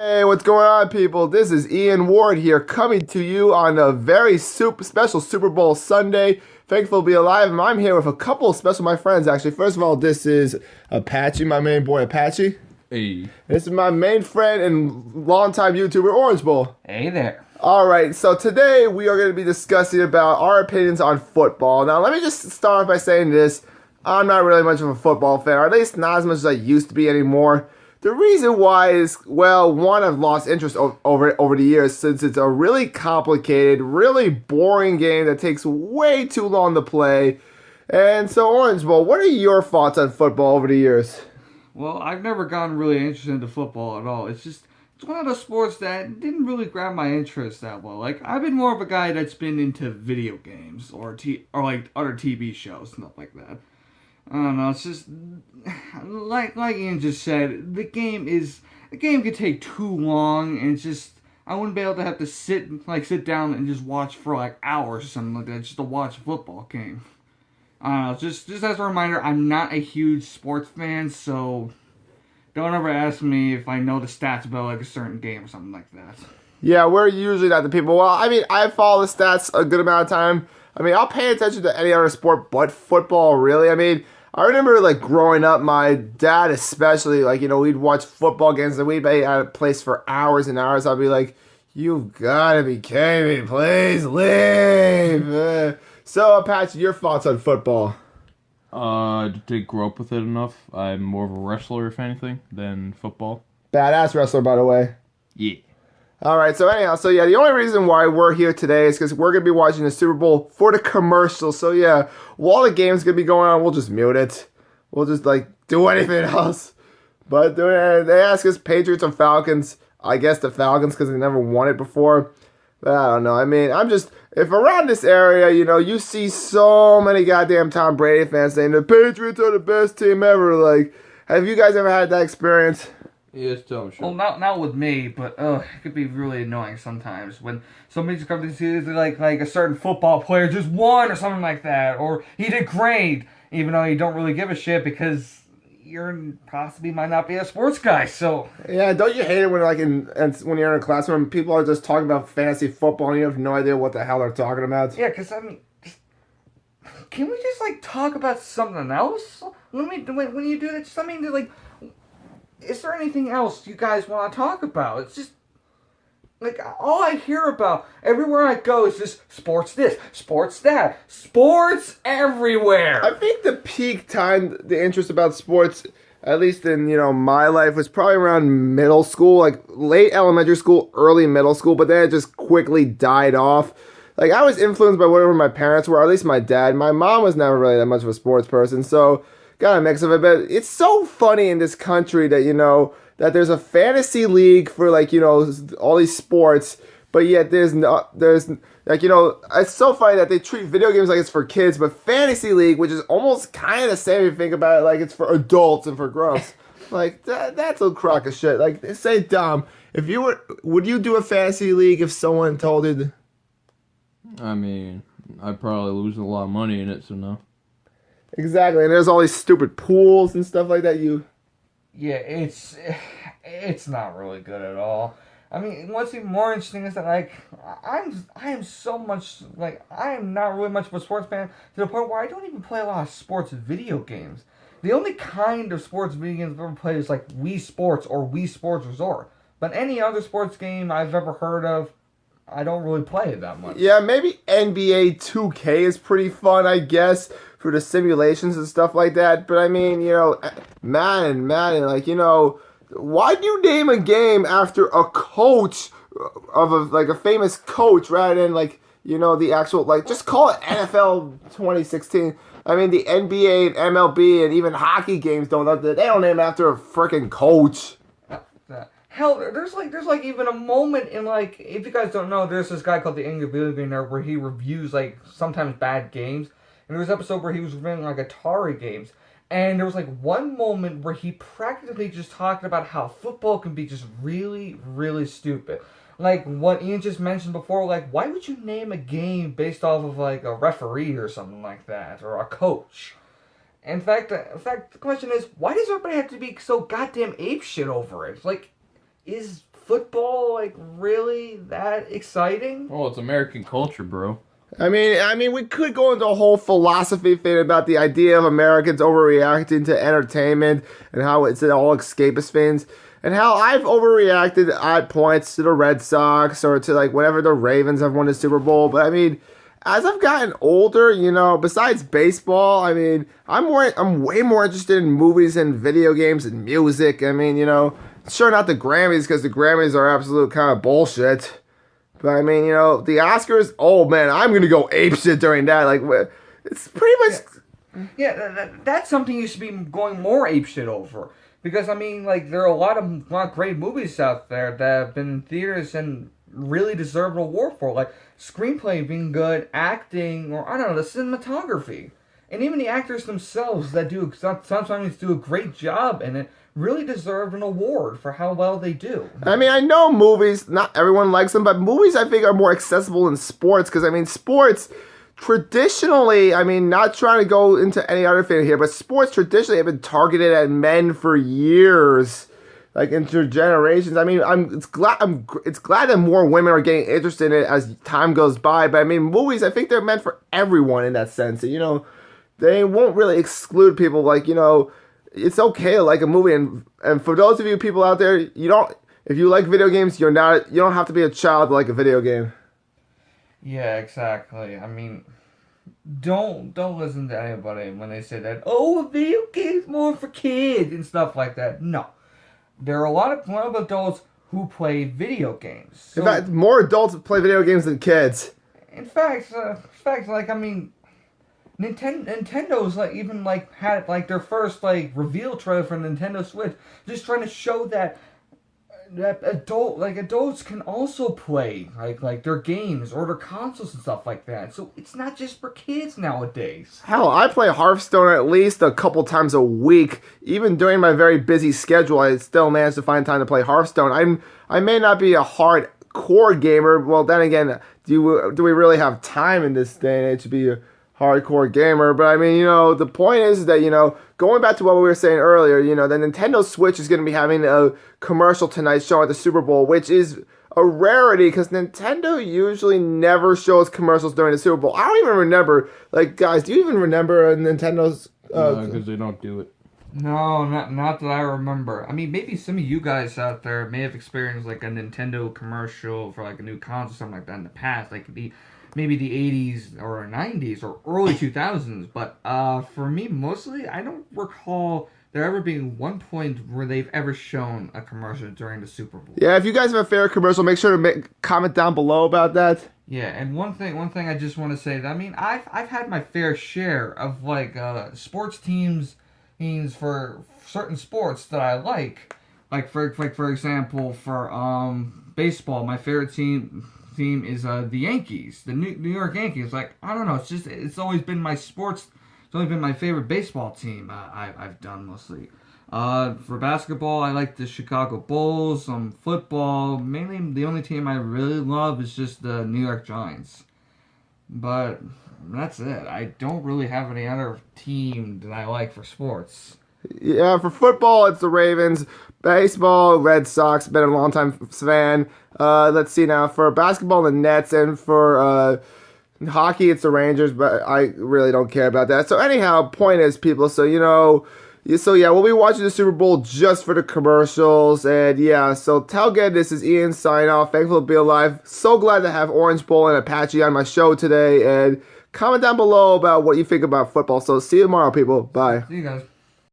Hey, what's going on, people? This is Ian Ward here, coming to you on a very special Super Bowl Sunday. Thankful to be alive, and I'm here with a couple of my friends, actually. First of all, this is Apache, my main boy, Apache. Hey. This is my main friend and longtime YouTuber, Orange Bowl. Hey there. All right, so today we are going to be discussing about our opinions on football. Now, let me just start off by saying this. I'm not really much of a football fan, or at least not as much as I used to be anymore. The reason why is, well, one, I've lost interest over the years since it's a really complicated, really boring game that takes way too long to play. And so, Orange Bowl, what are your thoughts on football over the years? Well, I've never gotten really interested into football at all. It's one of those sports that didn't really grab my interest that well. Like, I've been more of a guy that's been into video games or like other TV shows, stuff like that. I don't know, it's just like Ian just said, the game could take too long, and it's just I wouldn't be able to have to sit down and just watch for like hours or something like that just to watch a football game. I don't know, just as a reminder, I'm not a huge sports fan, so don't ever ask me if I know the stats about like a certain game or something like that. Yeah, we're usually not the people. Well, I mean, I follow the stats a good amount of time. I mean, I'll pay attention to any other sport but football, really. I mean, I remember, like, growing up, my dad especially, like, we'd watch football games and we'd be at a place for hours and hours. I'd be like, you've got to be kidding me. Please leave. So, Apache, your thoughts on football? I didn't grow up with it enough. I'm more of a wrestler, if anything, than football. Badass wrestler, by the way. Yeah. All right, so anyhow, the only reason why we're here today is because we're going to be watching the Super Bowl for the commercials. So, yeah, while the game's going to be going on, we'll just mute it. We'll just, do anything else. But they ask us Patriots or Falcons. I guess the Falcons because they never won it before. But I don't know. I mean, if around this area, you see so many goddamn Tom Brady fans saying the Patriots are the best team ever. Like, have you guys ever had that experience? Yes, tell me, sure. Well, not with me, but it could be really annoying sometimes when somebody just comes to see like a certain football player just won or something like that, or he did great, even though you don't really give a shit because you possibly might not be a sports guy. So yeah, don't you hate it when when you're in a classroom and people are just talking about fantasy football and you have no idea what the hell they're talking about? Yeah, because I mean, can we just talk about something else? When you do that, just is there anything else you guys want to talk about? It's just, all I hear about everywhere I go is just sports this, sports that, sports everywhere. I think the peak time, the interest about sports, at least in, my life, was probably around middle school, like late elementary school, early middle school, but then it just quickly died off. Like, I was influenced by whatever my parents were, or at least my dad. My mom was never really that much of a sports person, so got a mix of it, but it's so funny in this country that, that there's a fantasy league for, all these sports, but yet it's so funny that they treat video games like it's for kids, but fantasy league, which is almost kind of the same if you think about it, like it's for adults and for grown-ups. That's a crock of shit. Say, Dom, would you do a fantasy league if someone told you to? I mean, I'd probably lose a lot of money in it, so no. Exactly, and there's all these stupid pools and stuff like that. Yeah, it's not really good at all. I mean, what's even more interesting is that I am so much I am not really much of a sports fan to the point where I don't even play a lot of sports video games. The only kind of sports video games I've ever played is Wii Sports or Wii Sports Resort. But any other sports game I've ever heard of, I don't really play it that much. Yeah, maybe NBA 2K is pretty fun, I guess, for the simulations and stuff like that. But I mean, Madden, why do you name a game after a coach of a famous coach rather than the actual, just call it NFL 2016. I mean, the NBA and MLB and even hockey games they don't name after a freaking coach. Hell, there's even a moment in if you guys don't know, there's this guy called the Angry Billionaire where he reviews sometimes bad games. And there was an episode where he was reviewing Atari games. And there was one moment where he practically just talked about how football can be just really, really stupid. Like what Ian just mentioned before, why would you name a game based off of a referee or something like that, or a coach? In fact, the question is, why does everybody have to be so goddamn apeshit over it? Is football like really that exciting? Oh, it's American culture, bro. I mean, we could go into a whole philosophy thing about the idea of Americans overreacting to entertainment and how it's all escapist things, and how I've overreacted at points to the Red Sox or to like whenever the Ravens have won the Super Bowl. But I mean, as I've gotten older, besides baseball, I mean, I'm way more interested in movies and video games and music. I mean, sure, not the Grammys because the Grammys are absolute kind of bullshit. But I mean, the Oscars, oh man, I'm going to go apeshit during that. Like, it's pretty much... Yeah, that's something you should be going more apeshit over. Because, I mean, like, there are a lot of great movies out there that have been in theaters and really deserve an award for. Like, screenplay being good, acting, or, I don't know, the cinematography. And even the actors themselves that sometimes do a great job in it really deserve an award for how well they do. I mean, I know movies, not everyone likes them, but movies I think are more accessible than sports. Because, I mean, sports... Traditionally, I mean, not trying to go into any other thing here, but sports traditionally have been targeted at men for years, like into generations. I mean, it's glad that more women are getting interested in it as time goes by. But I mean, movies, I think they're meant for everyone in that sense. They won't really exclude people. Like, it's okay to like a movie, and for those of you people out there, if you like video games, you don't have to be a child to like a video game. Yeah, exactly. I mean, don't listen to anybody when they say that, oh, a video game's more for kids and stuff like that. No. There are a lot of adults who play video games. So, in fact, more adults play video games than kids. In fact, like, I mean, Nintendo's had their first reveal trailer for Nintendo Switch, just trying to show that adults can also play like their games or their consoles and stuff like that. So it's not just for kids nowadays. Hell, I play Hearthstone at least a couple times a week. Even during my very busy schedule, I still manage to find time to play Hearthstone. I may not be a hardcore gamer. Well, then again, do we really have time in this day and age to be a hardcore gamer? But I mean, the point is that, going back to what we were saying earlier, the Nintendo Switch is going to be having a commercial tonight showing at the Super Bowl, which is a rarity because Nintendo usually never shows commercials during the Super Bowl. I don't even remember, guys, do you even remember Nintendo's... No, because they don't do it. No, not that I remember. I mean, maybe some of you guys out there may have experienced a Nintendo commercial for a new console or something like that in the past, maybe the 80s or 90s or early 2000s, but for me, mostly, I don't recall there ever being one point where they've ever shown a commercial during the Super Bowl. Yeah, if you guys have a favorite commercial, make sure to comment down below about that. Yeah, and one thing I just want to say, that, I mean, I've had my fair share of sports teams for certain sports that I like. For example, for baseball, my favorite team is the Yankees, the New York Yankees. I don't know, it's always been my sports. It's only been my favorite baseball team I've done mostly. For basketball, I like the Chicago Bulls. Football, mainly the only team I really love is just the New York Giants. But that's it. I don't really have any other team that I like for sports. Yeah, for football, it's the Ravens. Baseball, Red Sox. Been a long time fan. Let's see now. For basketball, the Nets, and for hockey, it's the Rangers. But I really don't care about that. So anyhow, point is, people. So we'll be watching the Super Bowl just for the commercials. And yeah, so Tailgate, this is Ian signing off. Thankful to be alive. So glad to have Orange Bowl and Apache on my show today. And comment down below about what you think about football. So see you tomorrow, people. Bye. See you guys.